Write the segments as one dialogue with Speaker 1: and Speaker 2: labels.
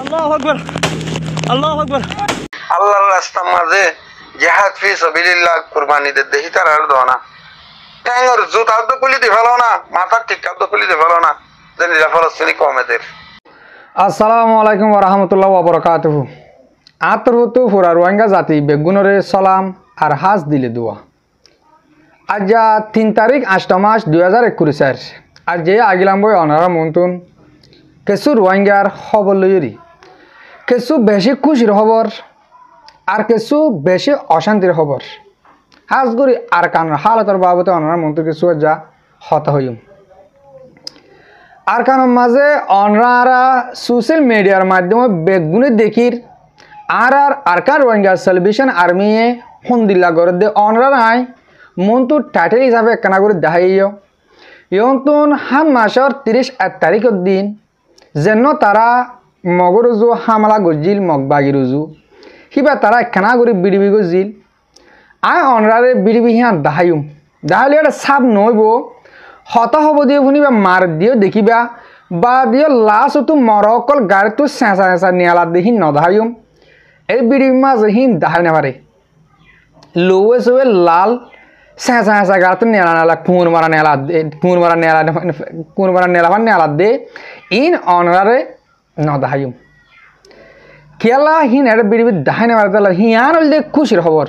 Speaker 1: আল্লাহু আকবার আল্লাহু আকবার
Speaker 2: আল্লাহর রাস্তার মাঝে জিহাদ ফি সাবিলিল্লাহ কুরবানি দে দেহি তার আর দনা টাইর জুতা তো খুলি দি ফেলো না মাথার টিকা তো খুলি দি ফেলো না জানি ফলস্তিনি কওমেদের।
Speaker 3: আসসালামু আলাইকুম ওয়া রাহমাতুল্লাহি ওয়া বারাকাতুহু। আতরুতু ফুরা রোহিঙ্গা জাতি বেগুনরে সালাম আর হাজ দিলে দোয়া। আজ 3 তারিখ 8 মাস 2021 আর যে আগিলাম বই অনারা মন্তুন কিছু রোহিঙ্গার খবর লইরি, কিছু বেশি খুশির খবর আর কিছু বেশি অশান্তির খবর। হাজগুড়ি আর কানোর হালতর বাবদে অনারা মন্ত্র কিছু যা হত হইম আর কানোর মাঝে অনরা সোশ্যাল মিডিয়ার মাধ্যমে বেগুনে দেখির আর কান রোহিঙ্গা সেলিব্রেশন আর্মিয়ে হন্দিল্লা করে দে অনরা নাই মন্তু টাইটেল হিসাবে একখানা করে দেখাইও ইয়ন্তন হাম মাসের 31 তারিখের দিন যেন তারা মগরুজু হামলা গজিল মগবাগি রুজু হিবা তারা একখানা করে বিডিবি গজিল আয় অনরারে বিডিবি হিয়া দেখাইম দেখালে এটা সাপ নইব হত হব দিয়ে শুনিবা মার দিও দেখিবা বা দিও লাশ তো মরকল গাড়ি তো চেঁচা চেঁচা নিয়ালা দেখি নদাহাইম এই বিডিবি মাছ হিন দেখাই নাপারে লৌয়ে চৌয়ে লাল চেঁচা চেঁচা গাড়ি তো নেলা নেলা কুঁর মারা নেলা দে ইন অনরারে নদাহাইম খেলা হিন এটা বিডিবি দেখাই নাপারে তাহলে হিয়ান হলে খুশির খবর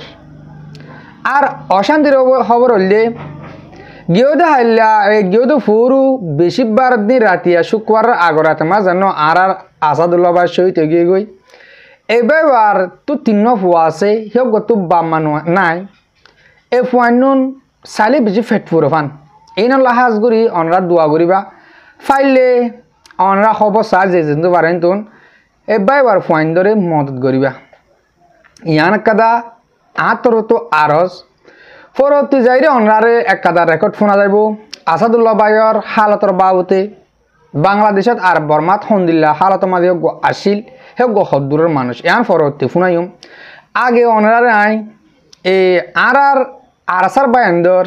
Speaker 3: আর অশান্তির খবর হলে গিয়েও হাইলা গিয়েও ফুরু বেশিবার দিন রাতিয়া শুক্রবার আগর রাতে মা জানো আর আসাদুল্লাহ ভাই সহিত গিয়ে গই এবার তো 3 ফুয়া আছে সেও গত বাম মানুষ নাই এই ফুয়ানুন চাইলে বেশি ফেট ফুরো ফান এই নলা হাজ করি অনরা দোয়া করিবা ফাইলে অনরা খবর চা যে যেতে পারেন তুন এবার ফুয়াইন ধরে মদত করিবা ইয়ান কাদা আতর তো আরস পরবর্তী যাইরে অনরারে এক কাদার রেকর্ড শোনা যাইব আসাদুল্লাহ ভাইয়ের হালতর বাবতে বাংলাদেশত আর বর্মাত হন্দিল্লা হালত মাঝে আসিল হে গহদূরের মানুষ এন পরবর্তী শুনাইম আগে অনরারে আই এই আরাসার বায়ান্দর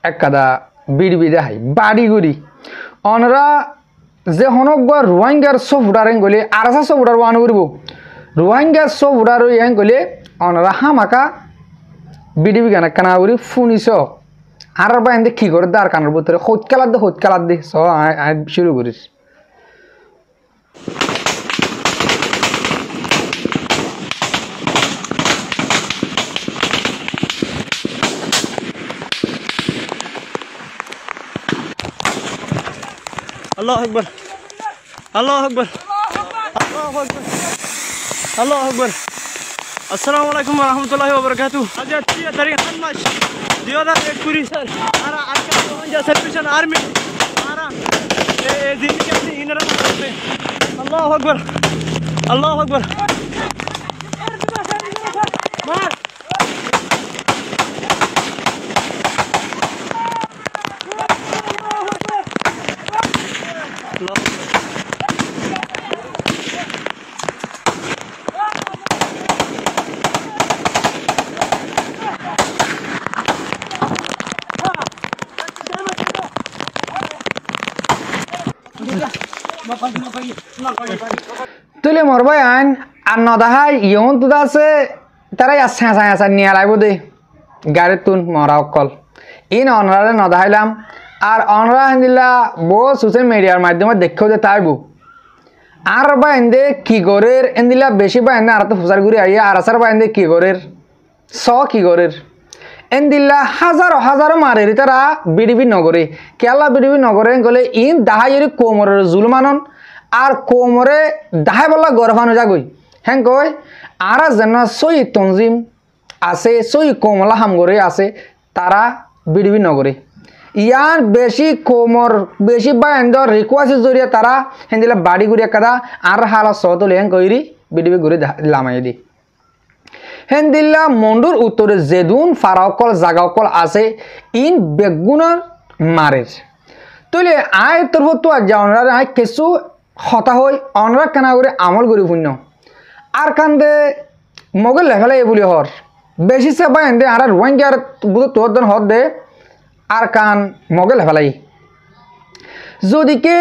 Speaker 3: এক কাদা বিড়বি দেখাই বাড়ি গুড়ি অনরা যে হনক রোহিঙ্গার সব উঠারেন গলে আরাসা সব উঠার আন করব রোহিঙ্গার সব উঠার ইয়ান গলে অনরা হামাকা বিডিবি গানা কানাউরি ফুনিস আর বাইন্দে কি করে দার কানার ভিতরে হত কালার দে স শুরু করিস
Speaker 1: আল্লাহু আকবার আল্লাহু আকবার আল্লাহু আকবার আল্লাহু আকবার। আসসালামু আলাইকুম ওয়া রাহমাতুল্লাহি ওয়া বারাকাতুহু। আজ 3 তারিখ 8 মাস 2021 আর আজকে রোহিঙ্গা সেলিব্রেশন আর্মি আর এই দিনকে ইনারা আল্লাহু আকবার আল্লাহু আকবার মার
Speaker 3: তুলে মরবাই আইন আর নদাহাই ইয়ন তো আছে তারা চেঁচা নিয়ে লাগবো দে গাড়ির তুন মরা অকল ইন অনরারে নদাহাইলাম আর অনরা হিন্দিল্লা বো সোশ্যাল মিডিয়ার মাধ্যমে দেখেও দে তাইবো আর বা এন্দে কি গরের এন্দিলা বেশি বা এনে আর তো ফুসার ঘুরে আইয়া আর আসার বা এন্দে কি গরের কি গরের এন্দিল্লা হাজারো মারের তারা বিডিবি নগরে কেলা বিডিবি নগরে গলে ইন দাহাইয়ের কোমরের জুলমানন আর কোমরে দাহাই বলা গরফানো যাগই হ্যাঁ কই আর যেন সই তঞ্জিম আছে সই কোমলা হামগরে আছে তারা বিডিবি নগরে ইয়ান বেশি কোমর বেশি বা এন্দর রিকোয়েস্টের জরিয়ে তারা হেন্দিলা বাড়ি ঘুরে কাদা আর হালা সতলে হ্যাঁ কইরি বিডিবি ঘুরে লামাই দি হেন্দিল্লা মন্ডুর উত্তরে জেদুন ফারাকল জাগাকল আছে ইন বেগুনের মারের তুলে আয় তোর তো আজ অনরা আয় কিছু হতা হই অনরা কেনা করে আমল করি পুণ্য আর কান্দে মগল লেফেলে বলি হর বেশি সে বা এন্দে আর রোহিঙ্গার বুধ তোর দন হদ দে আর কান মগল লেফেলাই যদিকে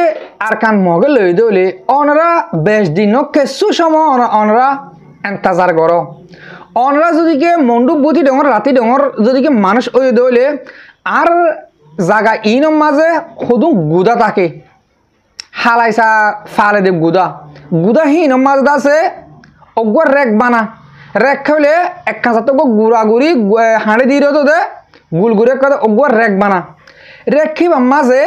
Speaker 3: আরকান মগে লই দলে অনরা বেশ দিন কেসু সময় অনরা এন্তাজার গর অনরা যদি কে মন্ডু বুতি ডঙর রাতি ডঙর যদি কে মানুষ ওই দলে আর জায়গা ইনম মাঝে খুদু গুদা থাকে হালাইসা ফালে দে গুদা গুদা হিনম মাঝে আছে অগর রেক বানা রেক হলে এক কাঁচা তো গুড়া গুড়ি হাঁড়ি দিয়ে তো দে গুল গুড়ে কথা অগর রেক বানা রেক খিবা মাঝে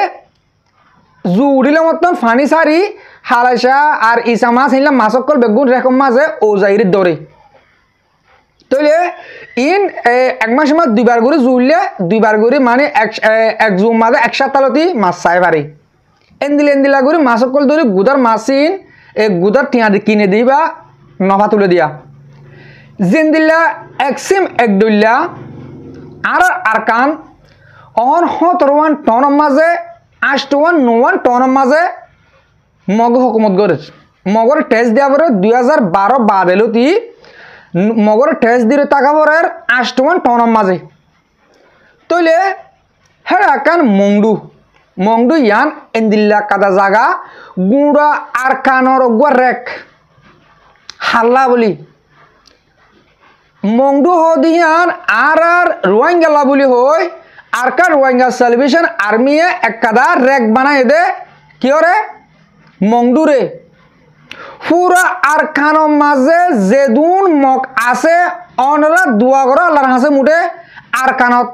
Speaker 3: জুড়িলে মতন ফানি সারি হালাইসা আর ইসা মাছ হিনলে মাছকল বেগুন রেকম মাঝে ও যাইরি দরে তইলে ইন এক মাসের মাঝে দুইবার করে জুড়লে দুইবার করে মানে এক জুম মাঝে এক সাতালতি মাছ চাই পারি এন্দিলা করে মাছকল ধরে গুদার মাছিন এই গুদার টিয়া কিনে দিই বা নফা তুলে দিয়া জিন দিল্লা এক সিম এক দইল্লা আর আরকান অন 17 টনের মাঝে 8 টনের মাঝে মগ হকুমত করে মগর টেস্ট দেওয়া পরে 2012 বাদেলতি মগর টেস্ট দিয়ে টাকা পরের 8 টনের মাঝে তইলে হ্যাঁ আরকান মংডু ইয়ান এন্দিল্লা কাদা জাগা গুড়া আরকানর অগুয়া রেক হাল্লা বলি মংডু হদিয়ান আর রোহিঙ্গা বলি হই আরকান রোহিঙ্গা সেলিব্রেশন আর্মিয়ে এক কাদা রেক বানাই দে কি রে মংডু রে পুরা আরকানর মাঝে যেদুন মক আছে অনরা দুয়া করে আল্লাহর হাসে মুঠে আরকানত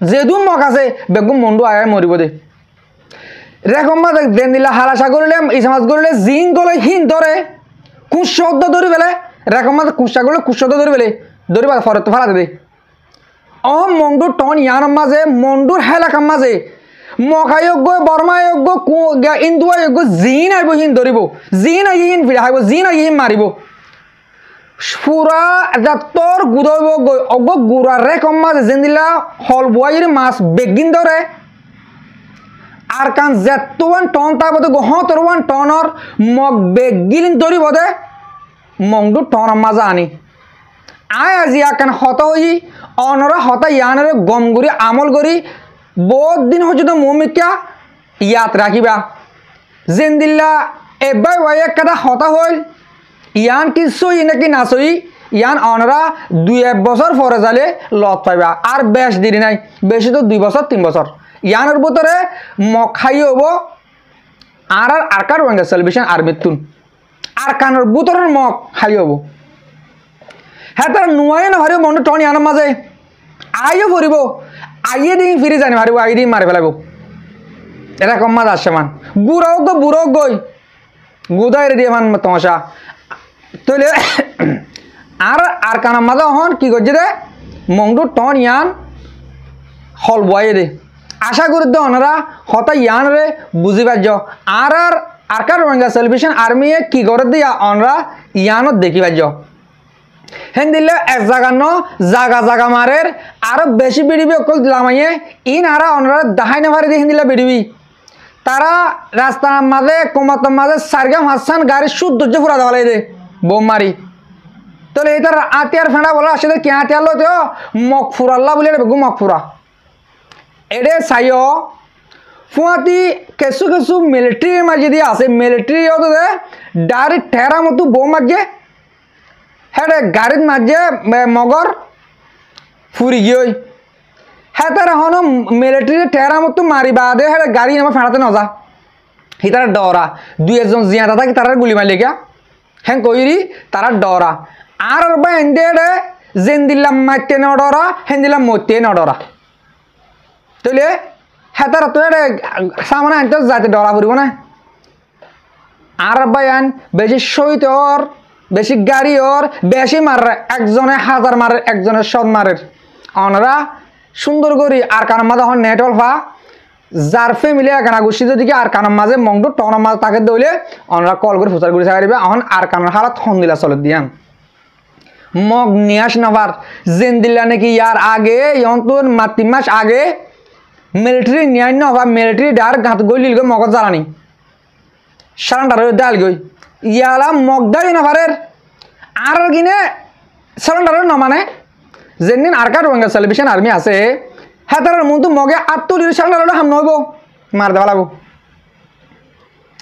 Speaker 3: যেদুন মক আছে বেগুম মন্ডু আয় মরিব দে রেকম মাঝে দেন দিলা হালাসা করলে ইসমাজ করলে জিন গলে হিন ধরে কুশব্দ ধরি বেলে রেকম মাঝে কুশা করলে কুশব্দ ধরি বেলে ধরি বা ফরত ফালা দে অ মন্ডুর টন ইয়ান মাঝে মন্ডুর হেলাকার মাঝে মখায়োগ্য বর্মায়োগ্য ইন্দুয়ায়োগ্য জিন আইব হিন ধরিব জিন আই হিন ফিরে হাইব জিন আই হিন মারিব পুরা তোর গুদইব অগ গুড়া রেকম মাঝে যেন দিলা হল বয়ের মাছ বেগিন ধরে আর কান যেতোয়ান টন তারপরে 17 টনের মগ বেগিন ধরিব দে মংডু টনের মাঝে আনি আয় আজি আকান হত হই অনরা হতা ইয়ানের গম করি আমল করি বহুত দিন হচ্ছে তো মমিকা ইয়াত রাখিবা যেন দিল্লা এবার ওয়াই একটা হতা হল ইয়ান কিছুই নাকি নাচই ইয়ান অনরা 2-1 বছর পরে যালে লত পাইবা আর বেশ দেরি নাই বেশি তো 2 বছর 3 বছর ইয়ানের ভিতরে মখাই হব আর আরকান রোহিঙ্গা সেলিব্রেশন আর্মির তুন আরকানের ভিতরের মগ খাই হব হ্যাঁ তার নুয়াই না ভারিব মন্ডু টন ইয়ানের মাঝে আইও ফুরিব আইয়ে দিন ফিরে জানি মারিব আই দিন মারি ফেলাব এরকম মাছ আসছে মান বুড়াও গো বুড়ো গই গুদাই রেডি মান তমাশা তইলে আর আরকানের মাঝে হন কি করছে রে মংডু টন ইয়ান হল বয়ে দে আশা করি দে ওনারা হতা ইয়ান রে বুঝি পারছ আর আরকান রোহিঙ্গা সেলিব্রেশন আর্মিয়ে কি করে দিয়া ওনরা ইয়ানত দেখি পারছ হেন দিলে এক জাগা মারের আরো বেশি বেড়িবি অকল দিলামাইয়ে ইন আরা ওনরা দাহাই নাভারে দিয়ে দিলা বেড়িবি তারা রাস্তার মাঝে কোমাতর মাঝে সারগাম হাসান গাড়ি শুদ্ধ ফুরা দেওয়া দে বোম মারি তাহলে এটার আতিয়ার ফেঁড়া বলা আসলে কি আতিয়ার লো তো মগ ফুরাল্লা বলে বেগু মগ ফুরা এডে চাইও ফুয়াতি কিছু মিলিটারি মাঝে দিয়ে আছে মিলিটারি দে ডাইরেক্ট ঠেরা মতো বোম মাঝে হ্যাঁ গাড়ির মাঝে মগর ফুরি গিয়ে হ্যাঁ তার হন মিলিটারি ঠেরা মতো মারিবা দে হ্যাঁ গাড়ি আমার ফেড়াতে নজা হি তারা ডরা 2-1 জন জিয়াটা থাকি তারা গুলি মারলে গিয়া হ্যাঁ কইরি তারা ডরা আর এনডে যেন দিলাম মারতে ন ডরা হেন দিলাম মরতে ন ডরা তাইলে হ্যাঁ তারা তো সামনে আনতে যাতে ডরা ফুরিব না আর আন বেশি সইতে ওর বেশি গাড়ি ওর বেশি মারে একজনে 1000 মারে একজনে 100 মারে ওনারা সুন্দর করি আর কানের মাঝে হন নেট অলফা যার ফ্যামিলি একানা গোষ্ঠী যদি আর কানের মাঝে মংডু টনের মাঝে তাকে দইলে ওনারা কল করে ফুচার করে চাইবে এখন আর কানের হালাত হন দিলা চলে দিয়ান মগ নিয়াস নাবার যেন দিলা নাকি ইয়ার আগে ইয়ন্তন 3 মাস আগে মিলিটারি নিয়াই নবা মিলিটারি ডার গাঁত গলিল গো মগজ জ্বালানি সারান্ডার ডাল গই ইয়ালা মগদাই নাভারের আর কিনে সারান্ডার ন মানে যেদিন আরকান রোহিঙ্গা সেলিব্রেশন আর্মি আছে হ্যাঁ তার মতো মগে আত্মলির সারান্ডার হাম নইব মার দেওয়া লাগবো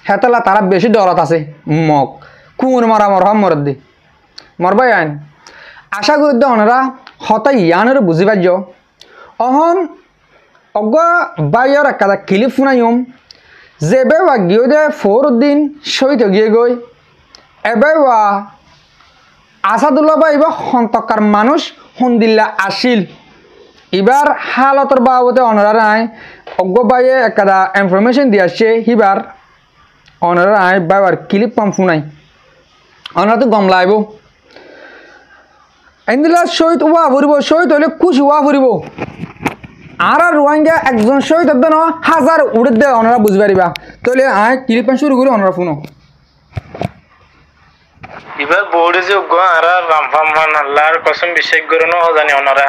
Speaker 3: হেতালা তারা বেশি ডরত আছে মগ কুমুর মারা মরহম মরদ দি মরবাই আইন আশা করি ওনারা হতাই ইয়ানের বুঝি পার্য অহন অগ বাইর একটা ক্লিপ শুনাইম যেবে বা গিয়ে দে ফরুদ্দিন সহিত গিয়ে গই এবে বা আসাদুল্লাহ বা এবার হন্তকার মানুষ হন্দিল্লা আসিল এবার হালতর বাবদে অনারা নাই অজ্ঞ বাইয়ে একটা ইনফরমেশন দিয়ে আসছে হিবার অনারা নাই বাইবার ক্লিপ পাম্প শুনাই অনারা তো গম লাইব এন্দিলা শহীদ ওয়া ফুরিব শহীদ হলে খুশি ওয়া ফুরিব আর রোহিঙ্গা একজন শহীদ হবে না হাজার উড়ে দে অনারা বুঝি পারিবা তাহলে আয় ক্লিপ পাম্প শুরু করি অনারা শুনো
Speaker 4: এবার বোর্ডে যে আর রামফামান আল্লাহর কসম বিশ্বাস করে না জানি ওনারা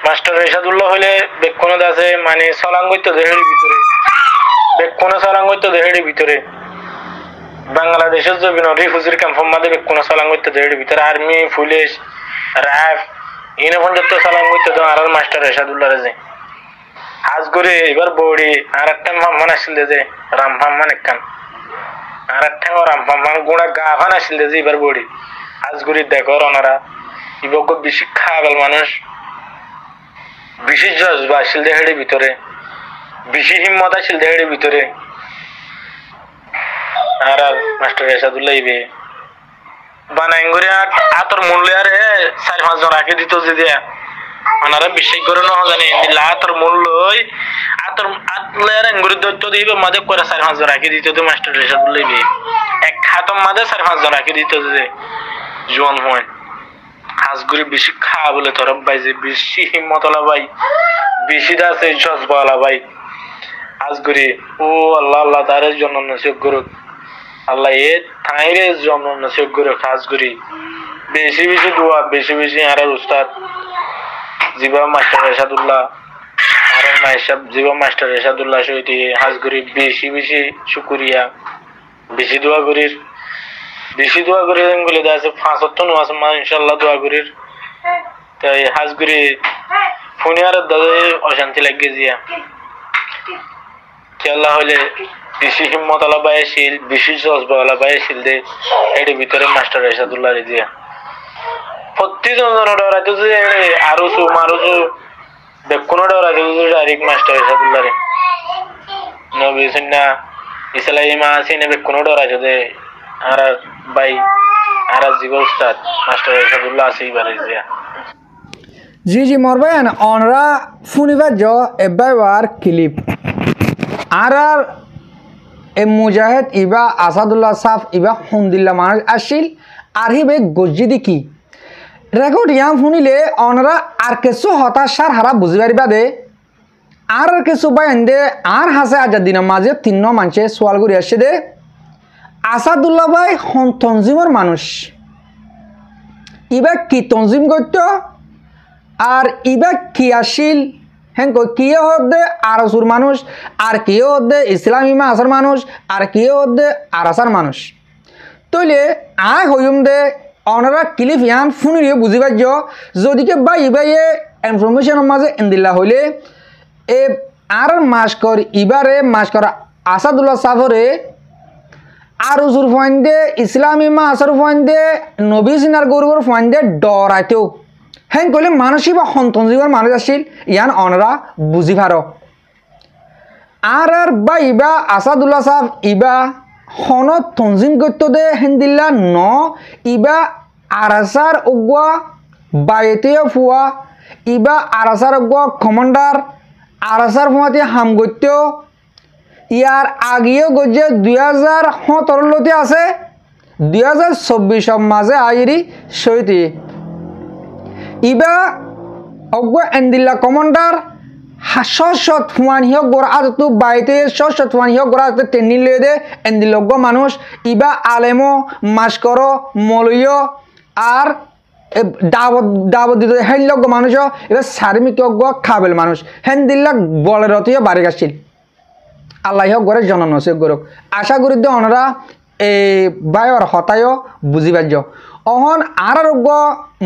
Speaker 4: মাস্টার রেশাদুল্লাহ হইলে বেক্ষণ আছে মানে সলাঙ্গিত দেহের ভিতরে বেক্ষণ সলাঙ্গিত দেহের ভিতরে বাংলাদেশের যে রিফিউজির ক্যাম্পের মধ্যে বেক্ষণ সলাঙ্গিত দেহের ভিতরে আর্মি পুলিশ র্যাব ইনে পর্যন্ত সলাঙ্গিত আর মাস্টার রেশাদুল্লাহ যে আজ করে এবার বোর্ডে আর একটা মাম্মান আসছিল যে রামফামান একখান আর একটা রামফামান গুড়া গা ফান আসছিল যে এবার বোর্ডে আজ করে দেখো ওনারা এবার বেশি খাওয়াল মানুষ বেশি জজবা আসিল দেহের ভিতরে বেশি হিম্মত আসিল দেহের ভিতরে আর মাস্টার রেশাদুল্লাহ ইবে বানাইঙ্গুরি আতর মূল্য আর 4-5 জন রাখি দিত যে দিয়া ওনারা বিশ্বাস করে না জানি আতর মূল্য আতর আতলের এঙ্গুরি দৈত্য দিবে মাঝে করে 4-5 জন রাখি দিত মাস্টার রেশাদুল্লাহ ইবে এক খাতম মাঝে 4-5 জন রাখি দিত যে জোয়ান হয় হাজগুড়ি বেশি খাওয়া বলে তরফ ভাই যে বেশি হিম্মতলা ভাই বেশি দাসে জজবালা ভাই হাজগুড়ি ও আল্লাহ আল্লাহ তার জন্য নসিব করুক আল্লাহ এ থাইরে জন্য নসিব করুক হাজগুড়ি বেশি বেশি দোয়া বেশি বেশি আর উস্তাদ জিবা মাস্টার রেশাদুল্লাহ আর মাইসাব জিবা মাস্টার রেশাদুল্লাহ সহিত হাজগুড়ি বেশি বেশি শুকুরিয়া বেশি দোয়া করির বেশি দোয়া করে বলে দেওয়া আছে 5 অর্থ নামাজ ইনশাআল্লাহ দোয়া করির তাই হাজগুড়ি ফোনে আর দাদা অশান্তি লাগে জিয়া কি আল্লাহ হলে বেশি হিম্মত আলা বাইছিল বেশি জজবা আলা বাইছিল দে এর ভিতরে মাস্টার রেশাদুল্লাহ দিয়া প্রত্যেকজন ডরাইতো যে আরো সু মারুসু বেকুনো ডরাইতো যে ডাইরেক্ট মাস্টার রেশাদুল্লাহ রে নবী সুন্নাহ ইসলামী আসিনে বেকুনো ডরাইতো যে আর ভাই আর জীবন উস্তাদ মাস্টার রেশাদুল্লাহ আসি বারে জিয়া
Speaker 3: জি জি মরবায়ান অনরা ফুনিবা জ এবার ক্লিপ আর এ মুজাহিদ ইবা আসাদুল্লাহ সাফ ইবা হন্দিল্লা মানুষ আসিল আর হিবে গজ্জি দেখি রেকর্ড ইয়াম শুনিলে অনরা আর কিছু হতাশার হারা বুঝি পারিবা দে আর কিছু বাইন দে আর হাসে আজাদ দিনের মাঝে 3 মানুষে সোয়াল করে আসছে দে আসাদুল্লাহ ভাই তঞ্জিমর মানুষ ইবা কি তঞ্জিম করতো আর ইবা কি আসিল হ্যাঁ কিয়ে হদ্দে আরসুর মানুষ আর কিয়ে হদ্দে ইসলামী আসার মানুষ আর কিয়ে হদ্দে আরাসার মানুষ তইলে আয় হইম দে অনারা ক্লিপ ইয়ান শুনিয়ে বুঝি পাইছ যদিকে বাই ইবাইয়ে ইনফরমেশনের মাঝে এন্দিল্লা হইলে এ আর মাস্কর ইবারে মাস্কর আসাদুল্লাহ সাফরে আরসুর ফাইন্দে ইসলামী আসার ফাইন্দে নবী সিনার গৌরবর ফাইন্দে ডরাইতেও হ্যাঁ কইলে মানুষই বা সন্তঞ্জীবর মানুষ আসছিল ইয়ান অনরা বুঝি ভার আর বা ইবা আসাদুল্লাহ সাহ ইবা হন তঞ্জিম করত দে হেন্দিল্লা ন ইবা আরাসার উগুয়া বাইতে ফুয়া ইবা আরাসার উগুয়া কমান্ডার আরাসার ফুয়াতে হাম গত্য ইয়ার আগেও গজে 2017 আছে 2024 মাঝে আইরি সইতে ইবা অজ্ঞ এন্দিল্লা কমান্ডার সশত ফুয়ান হিয়ক গোড়া আজতু বাইতে সশত ফুয়ান হিয়ক গোড়া আজতু ট্রেনিং লিয়ে দে এন্দিলজ্ঞ মানুষ ইবা আলেমো মাস্কর মলয় আর দাবত দিত হেলজ্ঞ মানুষ এবার সার্মিক খাবেল মানুষ হেন্দিল্লা বলের রতীয় বাড়ি আসছিল আল্লাহ হোক গড়ে জনন সে গরক আশা করি দে অনরা এই বায়র হতায় বুঝি পার্য অহন আর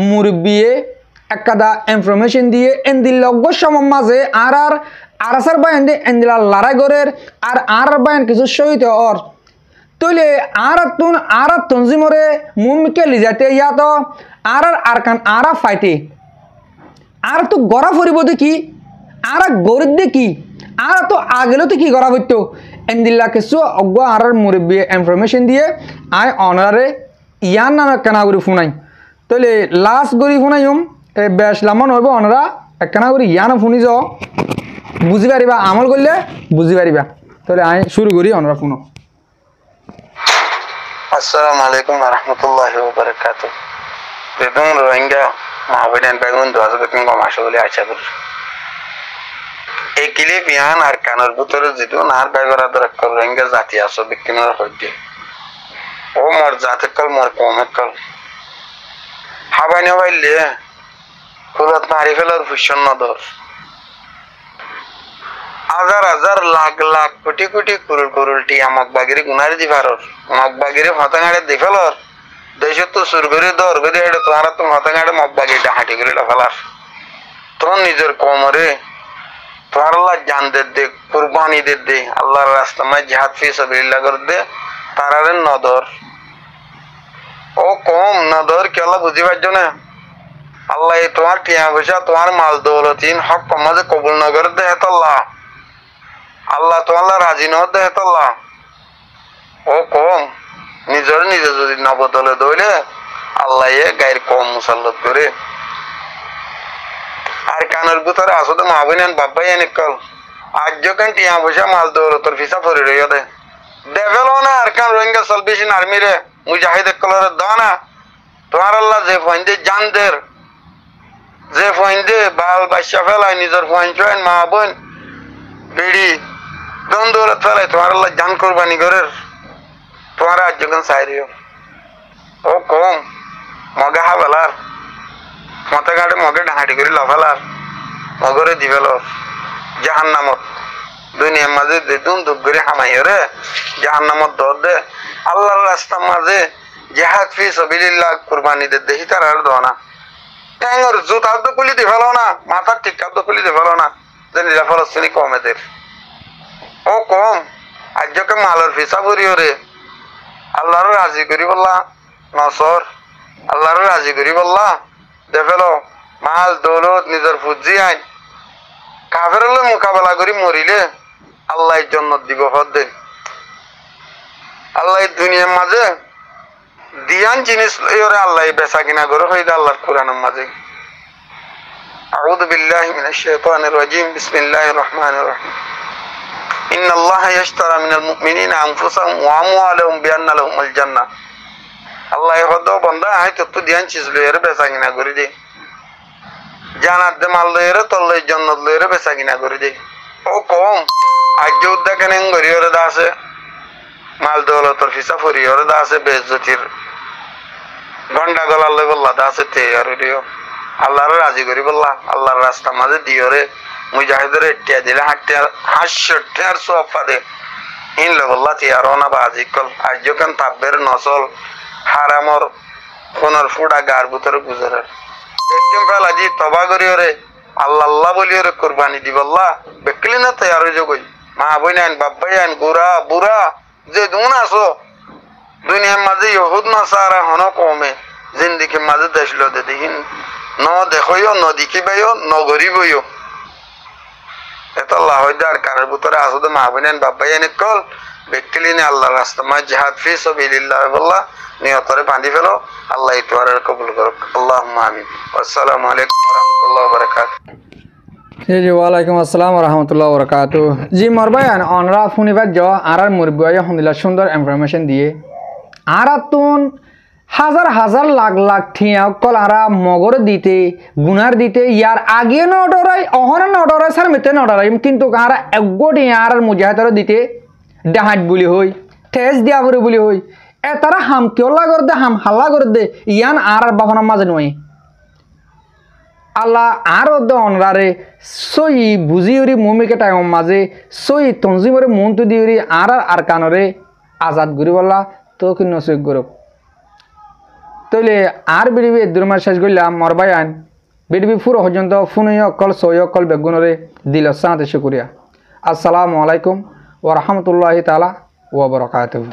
Speaker 3: মুরব্বিয়ে একদা ইনফরমেশন দিয়ে এন্দিল লগ্য সমম মাঝে আর আরাসার বায়ান দিয়ে এন্দিলা লড়াই গরের আর বায়ান কিছু শহীদ অর তইলে আর তঞ্জিমরে মুমকে লিজাতে ইয়াত আরকান ফাইটে আর তো গড়া ফুরিব দেখি আর গরিব দেখি আর তো আগেও তো কি গড়া হইতো এন্দিল্লা কিছু অজ্ঞ আর মুরব্বী ইনফরমেশন দিয়ে আয় অনারে ইয়ান না কেনা করে শুনাই তইলে লাস্ট গরি শুনাইম বেশ লামন হইব অনারা একখানা করে ইয়ান শুনি যাও বুঝি পারিবা আমল করলে বুঝি পারিবা তাহলে আয় শুরু করি অনারা শুনো
Speaker 2: আসসালামু আলাইকুম ওয়া রাহমাতুল্লাহি ওয়া বারাকাতুহু বেদুন রোহিঙ্গা মাহবিনান বেগুন দোয়াজ গতিন কমাশলে আশা করি এই ক্লিপ ইয়ান আর কানের ভিতরে যেটো নার বাইগরা দরকার রোহিঙ্গা জাতি আছে বিকিনর হইতে ও মোর জাতকল মোর কমকল হাবাইনে বাইলে কুলত মারি ফেলার ভীষণ নদর হাজার হাজার লাখ লাখ কোটি কোটি কুরুল কুরুলটি আমক বাগিরি গুনারি দি ভারর মক বাগিরি হতাঙাড়ে দি ফেলর দেশ তো সুর করে দর গদি হেডে তোমার তো হতাঙাড়ে মক বাগিরি হাঁটি করে ফেলার তোর নিজের কোমরে তোমার আল্লাহ জান দে কুরবানি দে আল্লাহর রাস্তা মাই জিহাদ ফি সাবিলিল্লাহ করে দে তারারে নদর ও কম নদর কেলা বুঝিবার জন্য আল্লাহ তোমার টিয়া পয়সা তোমার মাল দৌলতিন হক মাঝে কবুল নগর দে হেতল্লাহ আল্লাহ তোমার রাজি ন দে হেতল্লাহ ও কম নিজের নিজে যদি নবদলে দইলে আল্লাহ গায়ের কম মুসাল্লত করে আর কানের ভিতরে আসলে মাহবিনান বাব্বাই এনে কল আজ যখন টিয়া পয়সা মাল দৌলতর ফিসা ফরি রইয়া দে দেবেল না আর কান রোহিঙ্গা সালভেশন আর্মি রে মুজাহিদ কলর দানা তোমার আল্লাহ যে ফইন্দে জানদের যে ফইন্দে বাল বাচ্চা ফেলায় নিজের ফইন চয়েন মা বোন বেড়ি দন দৌলত ফেলায় তোমার আল্লাহ জান কোরবানি করের তোমার আজ যখন চাইরিও ও কম মগে হাবেলার মতে গাড়ি মগে ডাহাটি করে লফেলার মগরে দিবেল জাহান নামত দুনিয়ার মাঝে দুন দুপ করে হামাই রে জাহান নামত দর দে আল্লাহর রাস্তার মাঝে জিহাদ ফি সাবিলিল্লাহ কুরবানি দে দেহি তার আর দনা ট্যাঙ্গর জুতা তো খুলি দি ফেলো না মাথার টিকা তো খুলি দি ফেলো না যে নিরা ফলস্তিনি কমেদের ও কম আজকে মালের ফিসা ভরিও রে আল্লাহর রাজি করি বললা নসর আল্লাহর রাজি করি বললা দে ফেলো মাল দৌলত নিজের ফুজি আইন কাফের মোকাবেলা করি মরিলে আল্লাহ জন্নত দিব হদ্দে আল্লাহ দুনিয়ার মাঝে দিয়ান জিনিস লইরে আল্লাহ বেচা কিনা করে হইদা আল্লাহর কোরআনের মাঝে আউযু বিল্লাহি মিনাশ শাইতানির রাজিম বিসমিল্লাহির রহমানির রহিম ইন্নাল্লাহা ইয়াশতারা মিনাল মুমিনিনা আনফুসাহুম ওয়া আমওয়ালাহুম বিআন্না লাহুমুল জান্নাহ আল্লাহ হদো বান্দা হয়তো তো দিয়ান চিজ লইরে বেচা কিনা করে দে জানাত দে মাল লইরে তল্লাই জান্নাত লইরে বেচা কিনা করে দে ও কম আজ যুদ্ধ কেন গরিয়রে দাসে মাল দৌলতর ফিসা ফরিয়রে দাসে বেজ্জতির গন্ডা গলার লই বললা দাসে তে আর দিও আল্লাহর রাজি করি বললা আল্লাহর রাস্তা মাঝে দিওরে মুজাহিদের টিয়া দিলে হাসর সোফা দে ইন লে বললা তে আর না বাজি কল আজ যখন তাবের নসল হারামর কোনর ফুডা গার ভিতরে গুজরে একদম ফেলা জি তবা করিওরে আল্লাহ আল্লাহ বলিওরে কুরবানি দি বললা বেকলি না তৈয়ার হয়ে যাবই মা বইনান বাব্বাইন গুড়া বুড়া যে দুন আসো দুনিয়ার মাঝে ইহুদ নাসারা হন কমে জিন্দিগি মাঝে দেশলো দেখিন ন দেখইও ন দেখিবাইও ন গরিবইও এত আল্লাহ হইদার কানের ভিতরে আসো মা বইনান বাব্বাইন কল ব্যক্তিলিনে আল্লাহর রাস্তা মা জিহাদ ফি সাবিলিল্লাহ বললা নিয়তরে বাঁধি ফেলো আল্লাহ তোমার কবুল করুক আল্লাহুম্মা আমিন আসসালামু আলাইকুম ওয়া রাহমাতুল্লাহি ওয়া বারাকাতুহু
Speaker 3: জি ওয়ালাইকুম আসসালাম রহমতুল্লাহ বরকাত জি মরবায়ান অনরা শুনিবার য আর মুরব্বী আলহামদুলিল্লাহ সুন্দর ইনফরমেশন দিয়ে আর তুন হাজার হাজার লাখ লাখ ঠিয়া কল আরা মগর দিতে গুনার দিতে ইয়ার আগে নডরাই অহন নডরাই সার মেতে নডরাই কিন্তু আর একগোটি আর মুজাহিদর দিতে ডাহাট বুলি হই ঠেস দিয়া করে বুলি হই এ তারা হাম কেওলা করে দে হাম হাল্লা করে দে ইয়ান আর বাহনার মাঝে নয় আল্লাহ আর অনরারে সই বুঝিওরি মমিকে টাইম মাঝে সই তঞ্জিমরে মনতু দিওরি আর কানরে আজাদ করি বললা তো কি নসিব গরব তইলে আর বেরিবে দুর্মার শেষ করলাম মরবায়ান ভিডিও পুরো পর্যন্ত ফোনই অকল সই অকল বেগুনরে দিল সাথে শুক্রিয়া। আসসালামু আলাইকুম ওয়া রাহমাতুল্লাহি তাআলা ওয়া বারাকাতুহু।